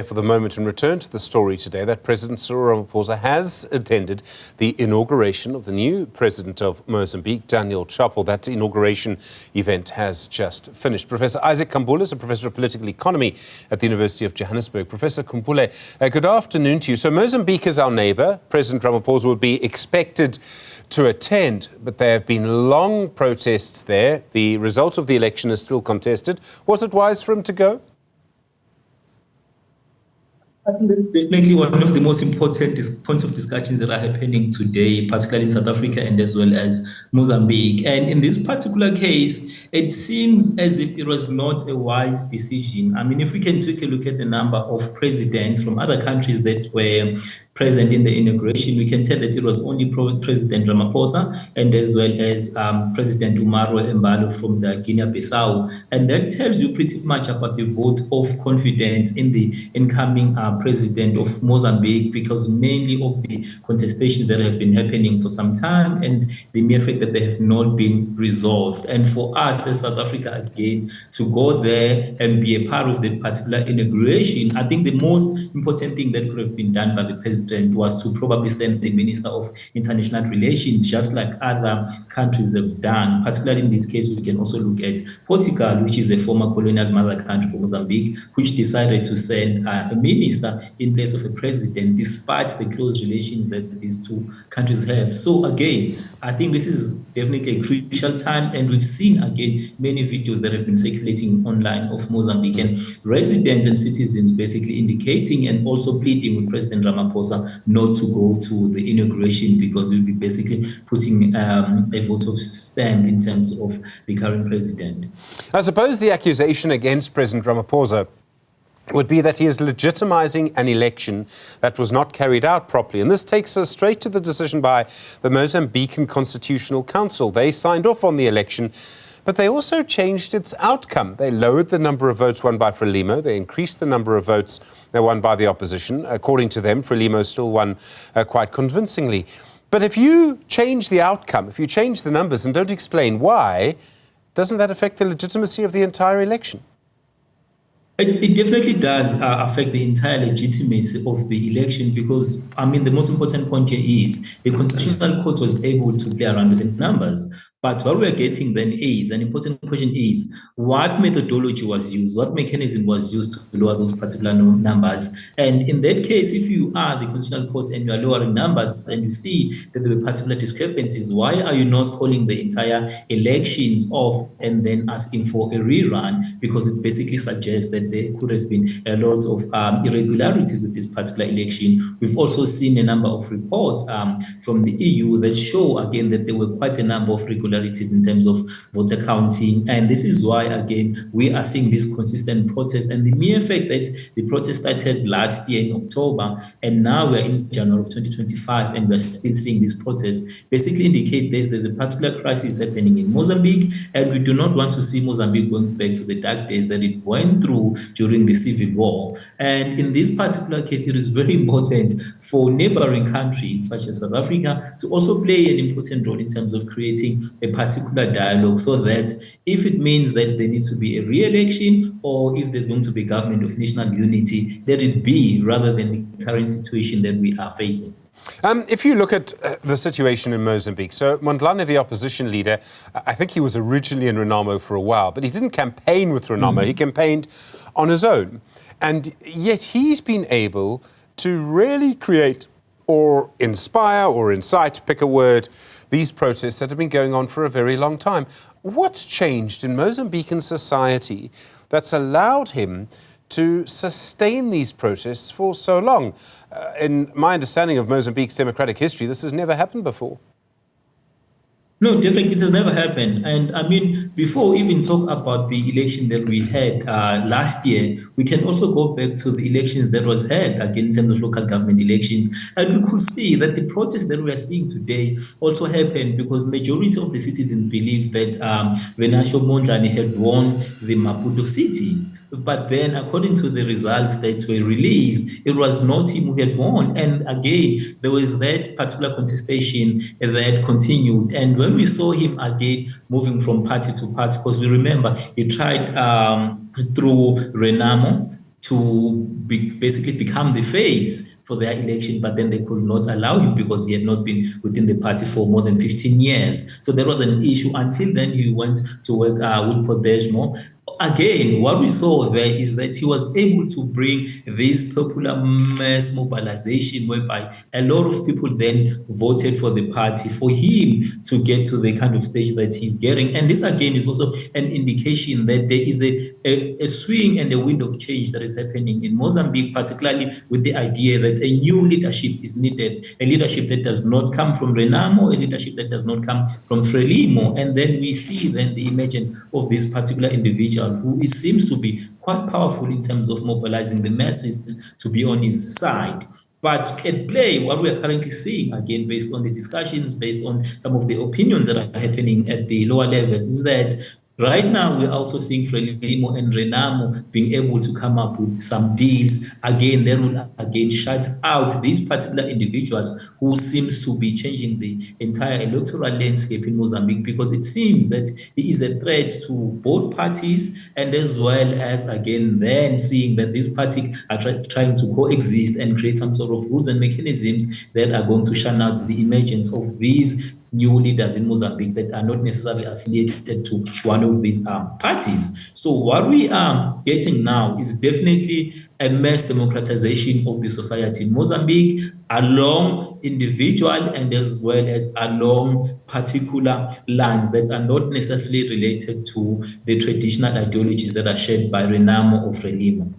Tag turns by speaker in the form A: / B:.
A: For the moment and return to the story today that President Cyril Ramaphosa has attended the inauguration of the new president of Mozambique, Daniel Chapo. That inauguration event has just finished. Professor Issac Khambule is a professor of political economy at the University of Johannesburg. Professor Khambule, good afternoon to you. So Mozambique is our neighbour. President Ramaphosa would be expected to attend, but there have been long protests there. The result of the election is still contested. Was it wise for him to go?
B: I think that's definitely one of the most important points of discussions that are happening today, particularly in South Africa and as well as Mozambique. And in this particular case, it seems as if it was not a wise decision. I mean, if we can take a look at the number of presidents from other countries that were present in the inauguration, we can tell that it was only President Ramaphosa and as well as President Umaro Embalo from the Guinea-Bissau. And that tells you pretty much about the vote of confidence in the incoming president of Mozambique, because mainly of the contestations that have been happening for some time and the mere fact that they have not been resolved. And for us as South Africa, again, to go there and be a part of the particular inauguration, I think the most important thing that could have been done by the president was to probably send the Minister of International Relations, just like other countries have done. Particularly in this case, we can also look at Portugal, which is a former colonial mother country for Mozambique, which decided to send a minister in place of a president, despite the close relations that these two countries have. So again, I think this is definitely a crucial time, and we've seen again many videos that have been circulating online of Mozambican residents and citizens basically indicating and also pleading with President Ramaphosa not to go to the inauguration, because we'll be basically putting a vote of stamp in terms of the current president.
A: I suppose the accusation against President Ramaphosa would be that he is legitimizing an election that was not carried out properly. And this takes us straight to the decision by the Mozambican Constitutional Council. They signed off on the election, but they also changed its outcome. They lowered the number of votes won by Frelimo. They increased the number of votes won by the opposition. According to them, Frelimo still won quite convincingly. But if you change the outcome, if you change the numbers and don't explain why, doesn't that affect the legitimacy of the entire election?
B: It definitely does affect the entire legitimacy of the election, because, I mean, the most important point here is the Constitutional Court was able to play around with the numbers. But what we're getting then is, an important question is, what methodology was used? What mechanism was used to lower those particular numbers? And in that case, if you are the Constitutional Court and you are lowering numbers and you see that there were particular discrepancies, why are you not calling the entire elections off and then asking for a rerun? Because it basically suggests that there could have been a lot of irregularities with this particular election. We've also seen a number of reports from the EU that show, again, that there were quite a number of irregularities in terms of voter counting. And this is why, again, we are seeing this consistent protest. And the mere fact that the protest started last year in October and now we're in January of 2025 and we're still seeing this protest basically indicate there's a particular crisis happening in Mozambique, and we do not want to see Mozambique going back to the dark days that it went through during the civil war. And in this particular case, it is very important for neighboring countries such as South Africa to also play an important role in terms of creating a particular dialogue, so that if it means that there needs to be a re-election or if there's going to be a government of national unity, let it be, rather than the current situation that we are facing.
A: If you look at the situation in Mozambique, so Mondlane, the opposition leader, I think he was originally in Renamo for a while, but he didn't campaign with Renamo. He campaigned on his own. And yet he's been able to really create or inspire or incite, pick a word, these protests that have been going on for a very long time. What's changed in Mozambican society that's allowed him to sustain these protests for so long? In my understanding of Mozambique's democratic history, this has never happened before.
B: No, definitely, it has never happened. And I mean, before we even talk about the election that we had last year, we can also go back to the elections that was had, again, in terms of local government elections. And we could see that the protests that we are seeing today also happened because majority of the citizens believe that Venancio Mondlane had won the Maputo city. But then, according to the results that were released, it was not him who had won. And again, there was that particular contestation that continued. And when we saw him again moving from party to party, because we remember he tried through Renamo basically become the face for their election, but then they could not allow him because he had not been within the party for more than 15 years. So there was an issue. Until then, he went to work with Podeshmo. Again, what we saw there is that he was able to bring this popular mass mobilization whereby a lot of people then voted for the party for him to get to the kind of stage that he's getting. And this again is also an indication that there is a swing and a wind of change that is happening in Mozambique, particularly with the idea that a new leadership is needed, a leadership that does not come from Renamo, a leadership that does not come from Frelimo. And then we see then the emergence of this particular individual who seems to be quite powerful in terms of mobilizing the masses to be on his side. But at play, what we are currently seeing, again, based on the discussions, based on some of the opinions that are happening at the lower levels, is that right now we're also seeing Frelimo and Renamo being able to come up with some deals. Again, they will again shut out these particular individuals who seems to be changing the entire electoral landscape in Mozambique, because it seems that he is a threat to both parties, and as well as, again, then seeing that these parties are trying to coexist and create some sort of rules and mechanisms that are going to shut out the emergence of these new leaders in Mozambique that are not necessarily affiliated to one of these parties. So what we are getting now is definitely a mass democratization of the society in Mozambique along individual and as well as along particular lines that are not necessarily related to the traditional ideologies that are shared by Renamo or Frelimo.